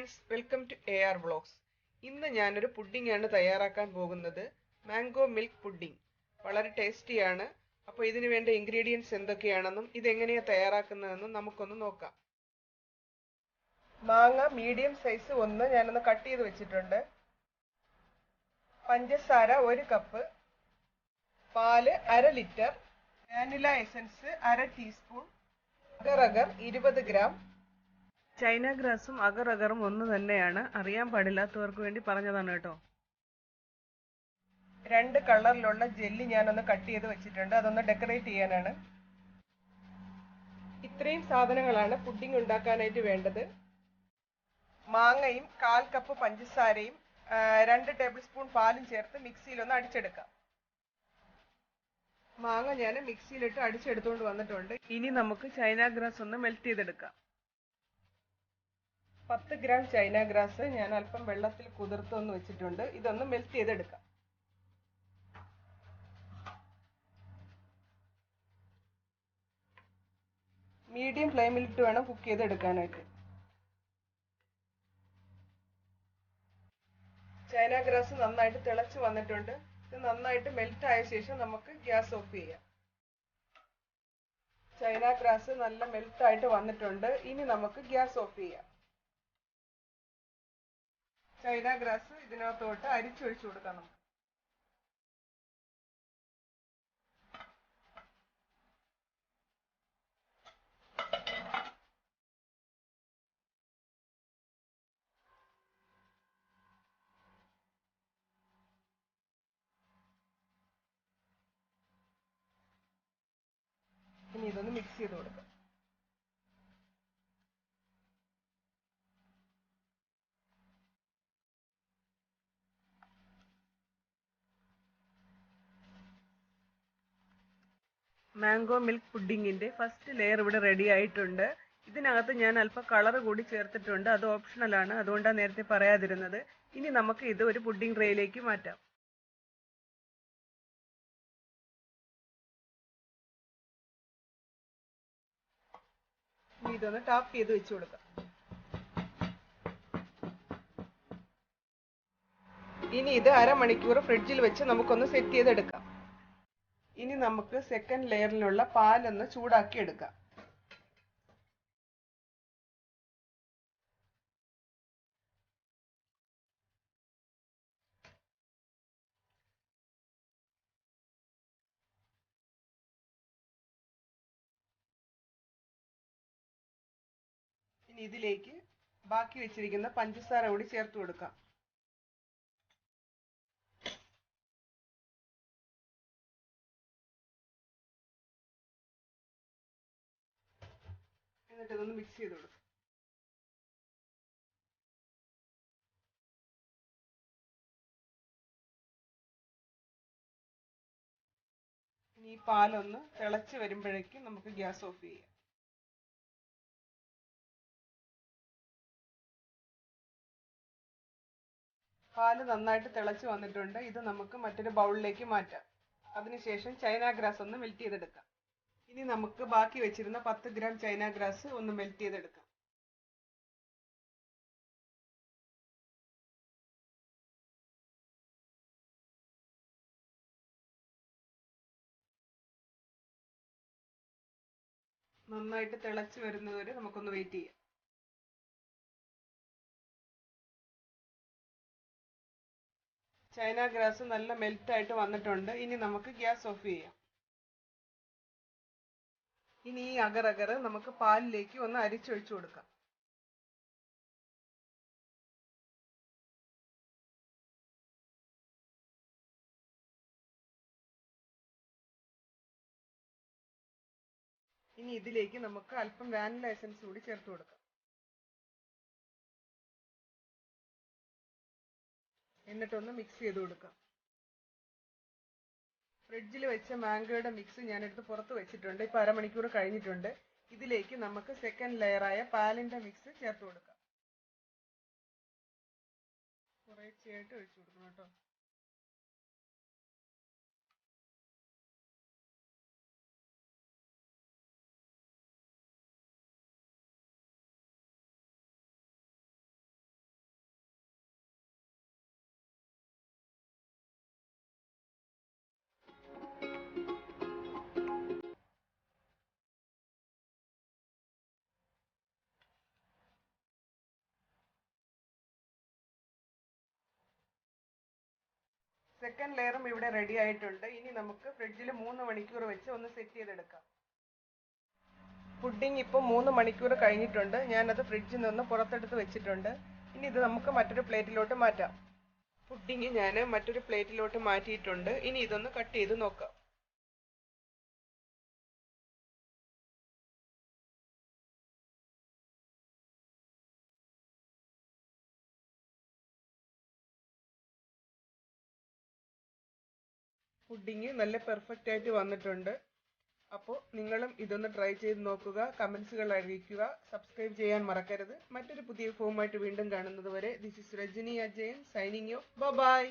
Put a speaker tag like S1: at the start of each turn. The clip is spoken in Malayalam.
S1: Friends, welcome to AR vlogs. ഇന്ന് ഞാനൊരു പുഡിംഗ് ആണ് തയ്യാറാക്കാൻ പോകുന്നത്. Mango milk pudding. വളരെ ടേസ്റ്റിയാണ്. അപ്പോൾ ഇതിന് വേണ്ട ഇൻഗ്രീഡിയൻസ് എന്തൊക്കെയാണെന്നും ഇതെങ്ങനെയാണ് തയ്യാറാക്കുന്നതെന്നും നമുക്കൊന്ന് നോക്കാം. മാങ്ങ മീഡിയം സൈസ് ഒന്ന് ഞാനൊന്ന് കട്ട് ചെയ്ത് വെച്ചിട്ടുണ്ട്. പഞ്ചസാര 1 കപ്പ്, പാല് 1/2 ലിറ്റർ, വാനില എസൻസ് 1/2 ടീസ്പൂൺ, അഗർ 20 ഗ്രാം. ചൈന ഗ്രാസും അഗറും ഒന്ന് തന്നെയാണ്, അറിയാൻ പാടില്ലാത്തവർക്ക് വേണ്ടി പറഞ്ഞതാണ് കേട്ടോ. 2 കളറിലുള്ള ജെല്ലി ഞാനൊന്ന് കട്ട് ചെയ്ത് വെച്ചിട്ടുണ്ട്, അതൊന്ന് ഡെക്കറേറ്റ് ചെയ്യാനാണ്. ഇത്രയും സാധനങ്ങളാണ് പുഡിംഗ് ഉണ്ടാക്കാനായിട്ട് വേണ്ടത്. മാങ്ങയും 1/4 കപ്പ് പഞ്ചസാരയും 2 ടേബിൾ സ്പൂൺ പാലും ചേർത്ത് മിക്സിയിലൊന്ന് അടിച്ചെടുക്കാം. മാങ്ങ ഞാൻ മിക്സിയിലിട്ട് അടിച്ചെടുത്തുകൊണ്ട് വന്നിട്ടുണ്ട്. ഇനി നമുക്ക് ചൈന ഗ്രാസ് ഒന്ന് മെൽറ്റ് ചെയ്തെടുക്കാം. 10 ഗ്രാം ചൈന ഗ്രാസ് ഞാൻ അല്പം വെള്ളത്തിൽ കുതിർത്തൊന്ന് വെച്ചിട്ടുണ്ട്. ഇതൊന്ന് മെൽറ്റ് ചെയ്തെടുക്കാം. മീഡിയം ഫ്ലെയിമിലിട്ട് വേണം കുക്ക് ചെയ്തെടുക്കാനായിട്ട്. ചൈന ഗ്രാസ് നന്നായിട്ട് തിളച്ച് വന്നിട്ടുണ്ട്. ഇത് നന്നായിട്ട് മെൽറ്റ് ആയ ശേഷം നമുക്ക് ഗ്യാസ് ഓഫ് ചെയ്യാം. ചൈന ഗ്രാസ് നല്ല മെൽറ്റ് ആയിട്ട് വന്നിട്ടുണ്ട്. ഇനി നമുക്ക് ഗ്യാസ് ഓഫ് ചെയ്യാം. ചൈന ഗ്രാസ് ഇതിനകത്തോട്ട് അരിച്ചൊഴിച്ചു കൊടുക്കാം നമുക്ക്. ഇനി ഇതൊന്ന് മിക്സ് ചെയ്ത് കൊടുക്കാം. മാംഗോ മിൽക്ക് പുഡിങ്ങിന്റെ ഫസ്റ്റ് ലെയർ ഇവിടെ റെഡി ആയിട്ടുണ്ട്. ഇതിനകത്ത് ഞാൻ അല്പം കളർ കൂടി ചേർത്തിട്ടുണ്ട്. അത് ഓപ്ഷണൽ ആണ്, അതുകൊണ്ടാണ് നേരത്തെ പറയാതിരുന്നത്. ഇനി നമുക്ക് ഇത് ഒരു പുഡിംഗ് ട്രേയിലേക്ക് മാറ്റാം. ഇനി ഇതൊന്ന് ടാപ്പ് ചെയ്ത് വെച്ച് കൊടുക്കാം. ഇനി ഇത് അരമണിക്കൂർ ഫ്രിഡ്ജിൽ വെച്ച് നമുക്കൊന്ന് സെറ്റ് ചെയ്തെടുക്കാം. ഇനി നമുക്ക് സെക്കൻഡ് ലെയറിലുള്ള പാലൊന്ന് ചൂടാക്കി എടുക്കാം. ഇനി ഇതിലേക്ക് ബാക്കി വെച്ചിരിക്കുന്ന പഞ്ചസാര കൂടി ചേർത്ത് കൊടുക്കാം. എന്നിട്ട് ഇതൊന്ന് മിക്സ് ചെയ്ത് കൊടുക്കാം. ഇനി ഈ പാലൊന്ന് തിളച്ച് വരുമ്പോഴേക്കും നമുക്ക് ഗ്യാസ് ഓഫ് ചെയ്യാം. പാല് നന്നായിട്ട് തിളച്ച് വന്നിട്ടുണ്ട്. ഇത് നമുക്ക് മറ്റൊരു ബൗളിലേക്ക് മാറ്റാം. അതിനുശേഷം ചൈന ഗ്രാസ് ഒന്ന് മെൽറ്റ് ചെയ്തെടുക്കാം. ഇനി നമുക്ക് ബാക്കി വെച്ചിരുന്ന 10 ഗ്രാം ചൈന ഗ്രാസ് ഒന്ന് മെൽറ്റ് ചെയ്തെടുക്കാം. നന്നായിട്ട് തിളച്ച് വരുന്നതുവരെ നമുക്കൊന്ന് വെയിറ്റ് ചെയ്യാം. ചൈന ഗ്രാസ് നല്ല മെൽറ്റ് ആയിട്ട് വന്നിട്ടുണ്ട്. ഇനി നമുക്ക് ഗ്യാസ് ഓഫ് ചെയ്യാം. ഇനി ഈ അഗർ നമുക്ക് പാലിലേക്ക് ഒന്ന് അരിച്ചൊഴിച്ചു കൊടുക്കാം. ഇനി ഇതിലേക്ക് നമുക്ക് അല്പം വാനില എസൻസ് കൂടി ചേർത്ത് കൊടുക്കാം. എന്നിട്ടൊന്ന് മിക്സ് ചെയ്ത് കൊടുക്കാം. ഫ്രിഡ്ജിൽ വെച്ച മാംഗോയുടെ മിക്സ് ഞാനെടുത്ത് പുറത്ത് വെച്ചിട്ടുണ്ട്. ഇപ്പൊ അരമണിക്കൂർ കഴിഞ്ഞിട്ടുണ്ട്. ഇതിലേക്ക് നമുക്ക് സെക്കൻഡ് ലെയറായ പാലിന്റെ മിക്സ് ചേർത്ത് കൊടുക്കാം. കുറേശ്ശെയായിട്ട് ഒഴിച്ചു കൊടുക്കണം കേട്ടോ. സെക്കൻഡ് ലെയറും ഇവിടെ റെഡി ആയിട്ടുണ്ട്. ഇനി നമുക്ക് ഫ്രിഡ്ജിൽ 3 മണിക്കൂർ വെച്ച് ഒന്ന് സെറ്റ് ചെയ്തെടുക്കാം. പുഡിംഗ് ഇപ്പോൾ 3 മണിക്കൂർ കഴിഞ്ഞിട്ടുണ്ട്. ഞാനത് ഫ്രിഡ്ജിൽ നിന്ന് പുറത്തെടുത്ത് വെച്ചിട്ടുണ്ട്. ഇനി ഇത് നമുക്ക് മറ്റൊരു പ്ലേറ്റിലോട്ട് മാറ്റാം. പുഡിംഗ് ഞാൻ മറ്റൊരു പ്ലേറ്റിലോട്ട് മാറ്റിയിട്ടുണ്ട്. ഇനി ഇതൊന്ന് കട്ട് ചെയ്ത് നോക്കാം. പുഡിംഗ് നല്ല പെർഫെക്റ്റ് ആയിട്ട് വന്നിട്ടുണ്ട്. അപ്പോൾ നിങ്ങളും ഇതൊന്ന് ട്രൈ ചെയ്ത് നോക്കുക. കമൻസുകൾ അറിയിക്കുക. സബ്സ്ക്രൈബ് ചെയ്യാൻ മറക്കരുത്. മറ്റൊരു പുതിയ ഫോമുമായിട്ട് വീണ്ടും കാണുന്നത് വരെ this is Rajani Ajayan signing off. By.